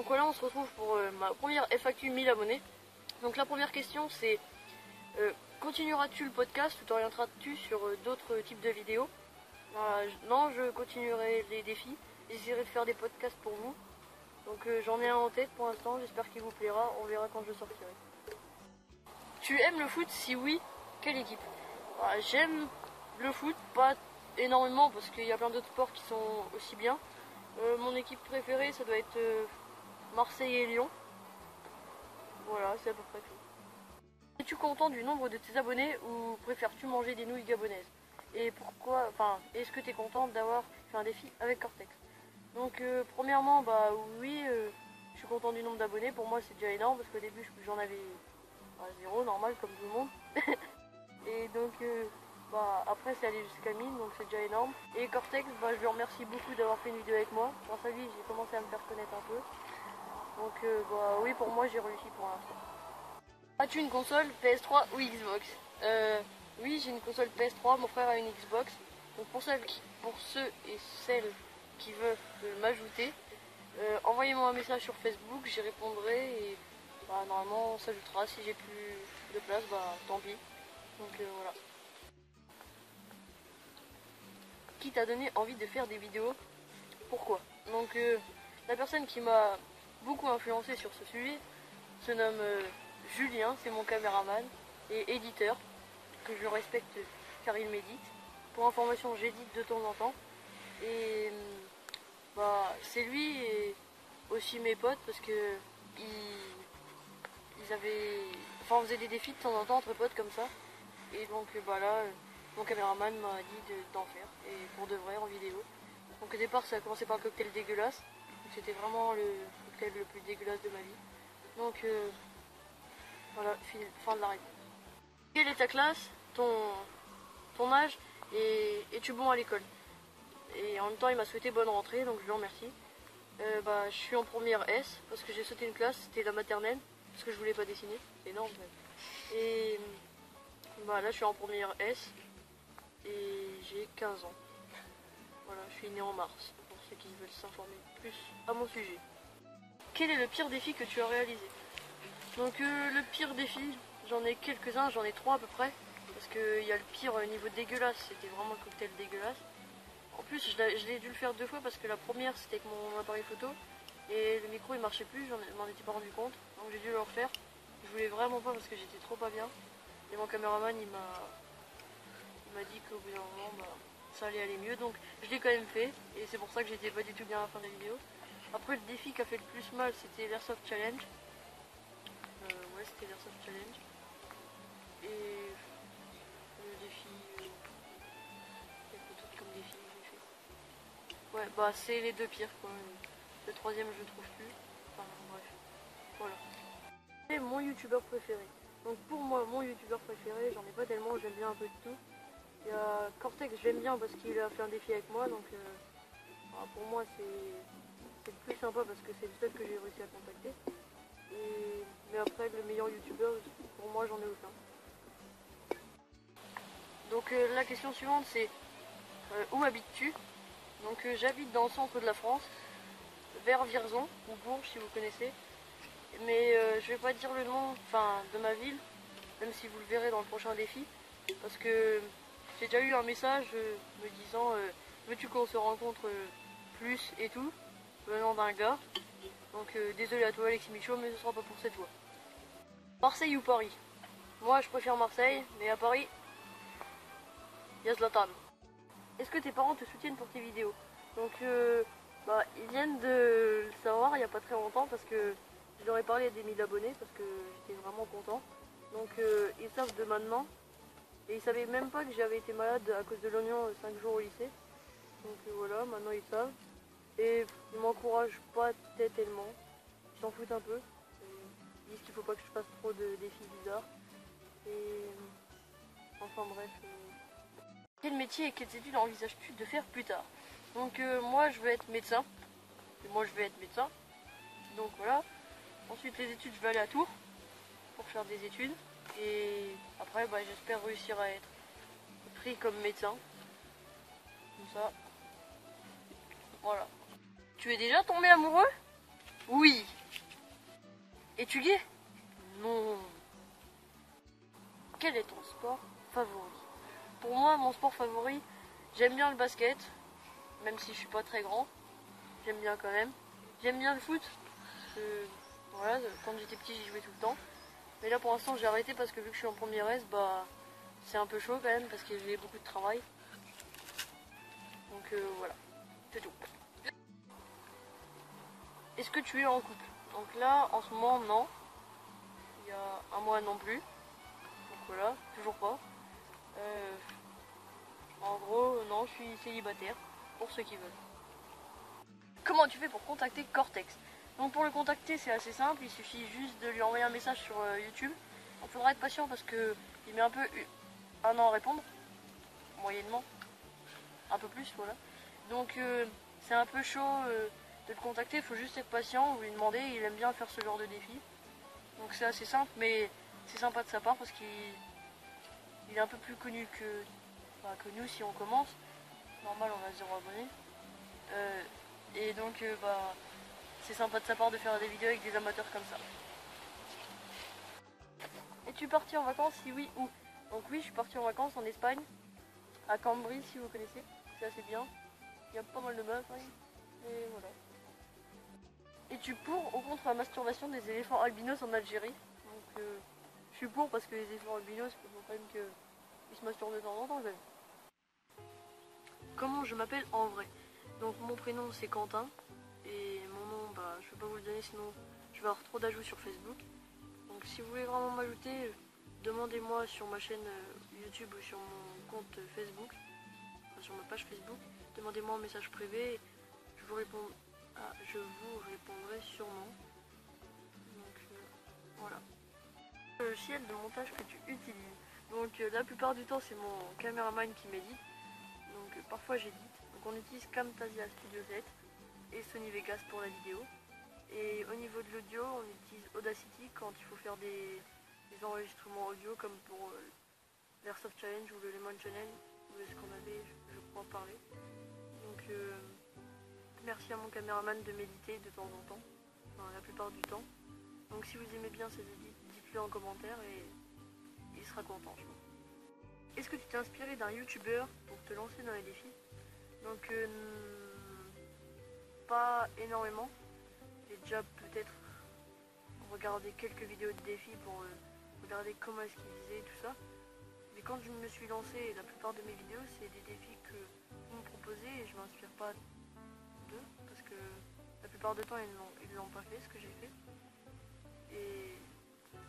Donc voilà, on se retrouve pour ma première FAQ 1000 abonnés. Donc la première question c'est continueras-tu le podcast ou t'orienteras-tu sur d'autres types de vidéos? Non, je continuerai les défis. J'essaierai de faire des podcasts pour vous. Donc j'en ai un en tête pour l'instant, j'espère qu'il vous plaira. On verra quand je sortirai. Tu aimes le foot? Si oui, quelle équipe? J'aime le foot, pas énormément parce qu'il y a plein d'autres sports qui sont aussi bien. Mon équipe préférée, ça doit être Marseille et Lyon. Voilà, c'est à peu près tout. Es-tu content du nombre de tes abonnés ou préfères-tu manger des nouilles gabonaises? Et pourquoi, est-ce que tu es content d'avoir fait un défi avec Cortex? Donc premièrement, oui, je suis content du nombre d'abonnés. Pour moi c'est déjà énorme parce qu'au début j'en avais 0, normal comme tout le monde. Et donc après c'est allé jusqu'à 1000, donc c'est déjà énorme. Et Cortex, je lui remercie beaucoup d'avoir fait une vidéo avec moi. Grâce à lui j'ai commencé à me faire connaître un peu. Donc oui, pour moi j'ai réussi pour l'instant. As-tu une console PS3 ou Xbox? Oui, j'ai une console PS3, mon frère a une Xbox. Donc pour ceux et celles qui veulent m'ajouter, envoyez-moi un message sur Facebook, j'y répondrai et normalement on s'ajoutera. Si j'ai plus de place, tant pis. Donc voilà. Qui t'a donné envie de faire des vidéos? Pourquoi? Donc la personne qui m'a beaucoup influencé sur ce sujet se nomme Julien, c'est mon caméraman et éditeur, que je respecte car il m'édite. Pour information, j'édite de temps en temps. Et c'est lui et aussi mes potes parce que on faisait des défis de temps en temps entre potes comme ça. Et donc là, mon caméraman m'a dit d'en faire, et pour de vrai en vidéo. Donc au départ ça a commencé par le cocktail dégueulasse. C'était vraiment le cocktail le plus dégueulasse de ma vie. Donc voilà, fin de la réponse. Quelle est ta classe, ton âge, et es-tu bon à l'école? Et en même temps il m'a souhaité bonne rentrée, donc je lui remercie. Je suis en première S parce que j'ai sauté une classe, c'était la maternelle, parce que je voulais pas dessiner, c'est énorme. Et là je suis en première S et j'ai 15 ans. Voilà, je suis né en mars, pour ceux qui veulent s'informer plus à mon sujet. Quel est le pire défi que tu as réalisé? Donc le pire défi, j'en ai quelques-uns, j'en ai 3 à peu près. Parce qu'il y a le pire niveau dégueulasse, c'était vraiment le cocktail dégueulasse. En plus je l'ai dû le faire 2 fois parce que la première c'était avec mon appareil photo. Et le micro il marchait plus, je m'en étais pas rendu compte. Donc j'ai dû le refaire. Je voulais vraiment pas parce que j'étais trop pas bien. Et mon caméraman il m'a dit qu'au bout d'un moment ça allait aller mieux. Donc je l'ai quand même fait. Et c'est pour ça que j'étais pas du tout bien à la fin de la vidéo. Après le défi qui a fait le plus mal c'était l'Airsoft Challenge. Ouais, c'était l'Airsoft Challenge. Et le défi... quelque chose comme défi que j'ai fait. Ouais, c'est les 2 pires quoi. Le 3e je le trouve plus. Enfin bref. Voilà. Et mon youtubeur préféré. Donc pour moi, mon youtubeur préféré, j'en ai pas tellement, j'aime bien un peu de tout. Il y a Cortex, j'aime bien parce qu'il a fait un défi avec moi. Donc pour moi c'est le plus sympa parce que c'est le seul que j'ai réussi à contacter. Mais après le meilleur youtubeur, pour moi j'en ai aucun. Donc la question suivante c'est où habites-tu? Donc j'habite dans le centre de la France, vers Vierzon ou Bourges si vous connaissez. Mais je vais pas dire le nom de ma ville, même si vous le verrez dans le prochain défi. Parce que j'ai déjà eu un message me disant veux-tu qu'on se rencontre plus et tout, venant d'un gars. Donc désolé à toi Alexis Michaud, mais ce sera pas pour cette fois. Marseille ou Paris? Moi je préfère Marseille, mais à Paris, il y a Zlatan. Est-ce que tes parents te soutiennent pour tes vidéos? Donc ils viennent de le savoir il n'y a pas très longtemps parce que je leur ai parlé des 1000 abonnés parce que j'étais vraiment content. Donc ils savent de maintenant. Et ils savaient même pas que j'avais été malade à cause de l'oignon 5 jours au lycée. Donc voilà, maintenant ils savent. Et ils m'encouragent pas tellement. Ils s'en foutent un peu. Ils disent qu'il faut pas que je fasse trop de défis bizarres. Et enfin bref. Quel métier et quelles études envisages-tu de faire plus tard? Donc moi je veux être médecin. Donc voilà. Ensuite les études, je vais aller à Tours pour faire des études. Et après j'espère réussir à être pris comme médecin. Comme ça. Voilà. Tu es déjà tombé amoureux? Oui. Es-tu gay? Non. Quel est ton sport favori? Pour moi, mon sport favori, j'aime bien le basket, même si je suis pas très grand. J'aime bien quand même. J'aime bien le foot. Voilà, quand j'étais petit, j'y jouais tout le temps. Mais là, pour l'instant, j'ai arrêté parce que vu que je suis en première S, bah, c'est un peu chaud quand même parce que j'ai beaucoup de travail. Donc voilà, c'est tout. Est-ce que tu es en couple? Donc là, en ce moment, non. Il y a un mois non plus. Donc voilà, toujours pas. En gros, non, je suis célibataire, pour ceux qui veulent. Comment tu fais pour contacter Cortex? Donc pour le contacter, c'est assez simple, il suffit juste de lui envoyer un message sur YouTube. Il faudra être patient parce que il met un peu un an à répondre, moyennement, un peu plus, voilà. Donc c'est un peu chaud de le contacter, il faut juste être patient, vous lui demandez, il aime bien faire ce genre de défi. Donc c'est assez simple, mais c'est sympa de sa part parce qu'il est un peu plus connu que nous si on commence. Normal, on a 0 abonnés. Et donc bah, c'est sympa de sa part de faire des vidéos avec des amateurs comme ça. Es-tu parti en vacances? Si oui, où? Donc oui, je suis parti en vacances en Espagne, à Cambrai si vous connaissez, c'est assez bien. Il y a pas mal de meufs, oui. Et voilà. Es-tu pour ou contre la masturbation des éléphants albinos en Algérie? Donc je suis pour parce que les éléphants albinos, il faut quand même qu'ils se masturbent de temps en temps quand même. Comment je m'appelle en vrai? Donc mon prénom c'est Quentin et mon nom bah je vais pas vous le donner sinon je vais avoir trop d'ajouts sur Facebook. Donc si vous voulez vraiment m'ajouter, demandez-moi sur ma chaîne YouTube ou sur mon compte Facebook, enfin, sur ma page Facebook, demandez-moi en message privé, je vous répondrai sûrement. Donc voilà. Le logiciel de montage que tu utilises. Donc la plupart du temps c'est mon caméraman qui m'édite. Donc parfois j'édite. Donc on utilise Camtasia Studio 7 et Sony Vegas pour la vidéo. Et au niveau de l'audio, on utilise Audacity quand il faut faire des enregistrements audio comme pour l'Airsoft Challenge ou le Lemon Channel, ou ce qu'on avait, je crois, parlé. Donc merci à mon caméraman de m'éditer de temps en temps, enfin la plupart du temps. Donc si vous aimez bien ces édits, dites-le en commentaire et il sera content, je pense. Est-ce que tu t'es inspiré d'un youtubeur pour te lancer dans les défis? Donc pas énormément. J'ai déjà peut-être regardé quelques vidéos de défis pour regarder comment est-ce qu'ils faisaient tout ça. Mais quand je me suis lancé, la plupart de mes vidéos, c'est des défis que vous me proposez et je m'inspire pas d'eux parce que la plupart du temps ils l'ont pas fait ce que j'ai fait. Et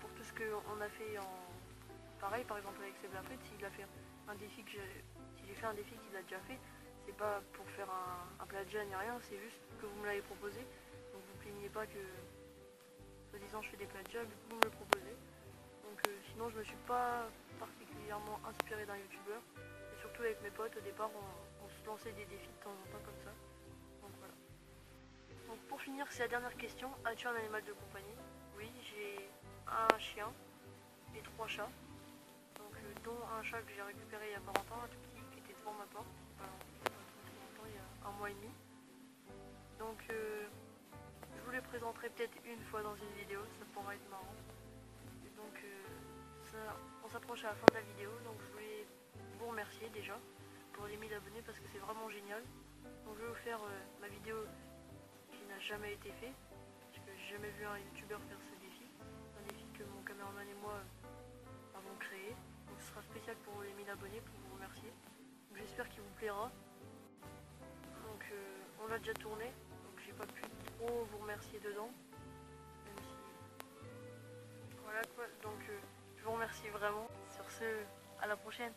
pour tout ce qu'on a fait en pareil, par exemple avec Seb Lafrite, s'il a fait un défi si j'ai fait un défi qu'il a déjà fait, c'est pas pour faire un plagiat ni rien, c'est juste que vous me l'avez proposé. Donc vous plaignez pas que soi-disant je fais des plagiats, du coup vous me le proposez. Donc sinon je me suis pas particulièrement inspiré d'un youtubeur. Et surtout avec mes potes, au départ on se lançait des défis de temps en temps comme ça. Donc voilà. Donc pour finir, c'est la dernière question. As-tu un animal de compagnie? Oui, j'ai un chien et 3 chats. Donc dont un chat que j'ai récupéré il y a pas longtemps, un tout petit qui était devant ma porte. Il y a un mois et demi. Donc je vous les présenterai peut-être une fois dans une vidéo, ça pourrait être marrant. Et donc on s'approche à la fin de la vidéo, donc je voulais vous remercier déjà pour les 1000 abonnés parce que c'est vraiment génial. Donc je vais vous faire ma vidéo qui n'a jamais été faite, parce que j'ai jamais vu un youtubeur faire ce défi. Un défi que mon caméraman et moi avons créé. Donc ce sera spécial pour les 1000 abonnés pour vous remercier. J'espère qu'il vous plaira. Donc on l'a déjà tourné, donc j'ai pas pu trop vous remercier dedans. Même si... Voilà quoi, donc je vous remercie vraiment. Sur ce, à la prochaine.